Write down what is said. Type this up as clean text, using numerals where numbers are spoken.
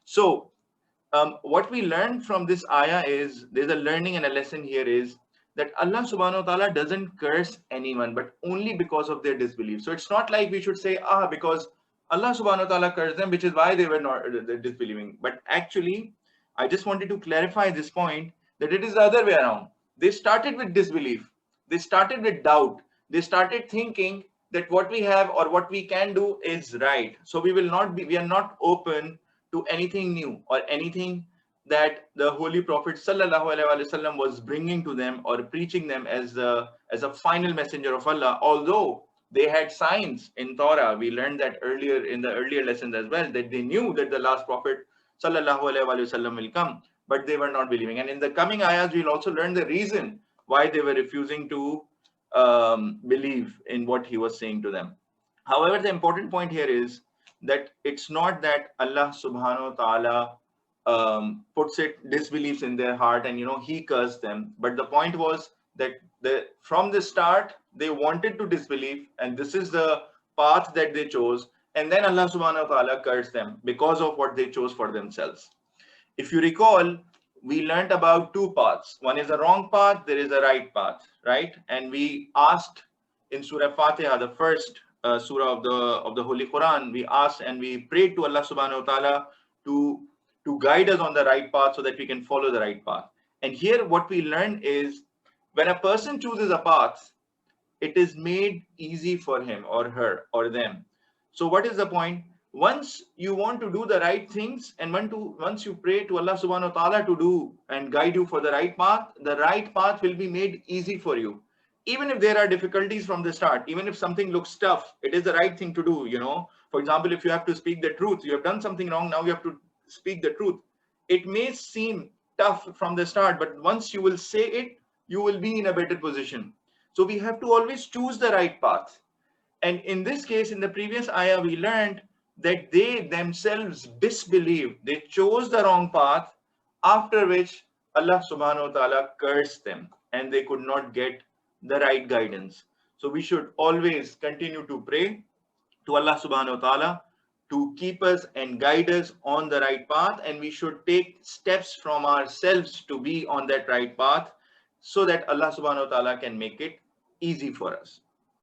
So what we learned from this ayah is, there's a learning and a lesson here is that Allah subhanahu wa ta'ala doesn't curse anyone, but only because of their disbelief. So it's not like we should say, because Allah subhanahu wa ta'ala cursed them, which is why they were not disbelieving. But actually, I just wanted to clarify this point, that it is the other way around. They started with disbelief. They started with doubt. They started thinking that what we have or what we can do is right. So we are not open to anything new or anything that the Holy Prophet Sallallahu Alaihi Wasallam was bringing to them or preaching them as a final messenger of Allah. Although they had signs in Torah, we learned that earlier in the earlier lessons as well, that they knew that the last Prophet Sallallahu Alaihi Wasallam will come, but they were not believing. And in the coming ayahs, we'll also learn the reason why they were refusing to believe in what he was saying to them. However, the important point here is that it's not that Allah subhanahu wa ta'ala puts it disbeliefs in their heart and he cursed them, but the point was that from the start they wanted to disbelieve, and this is the path that they chose, and then Allah subhanahu wa ta'ala cursed them because of what they chose for themselves. If you recall, we learned about two paths. One is a wrong path, there is a right path, right? And we asked in Surah Fatiha, the first surah of the Holy Quran, we asked and we prayed to Allah subhanahu wa ta'ala to guide us on the right path so that we can follow the right path. And here what we learn is, when a person chooses a path, it is made easy for him or her or them. So what is the point? Once you want to do the right things, and once you pray to Allah subhanahu wa ta'ala to do and guide you for the right path will be made easy for you. Even if there are difficulties from the start, even if something looks tough, it is the right thing to do. For example, if you have to speak the truth, you have done something wrong, now you have to speak the truth. It may seem tough from the start, but once you will say it, you will be in a better position. So we have to always choose the right path. And in this case, in the previous ayah, we learned that they themselves disbelieved. They chose the wrong path, after which Allah subhanahu wa ta'ala cursed them and they could not get the right guidance. So we should always continue to pray to Allah subhanahu wa ta'ala to keep us and guide us on the right path, and we should take steps from ourselves to be on that right path so that Allah subhanahu wa ta'ala can make it easy for us.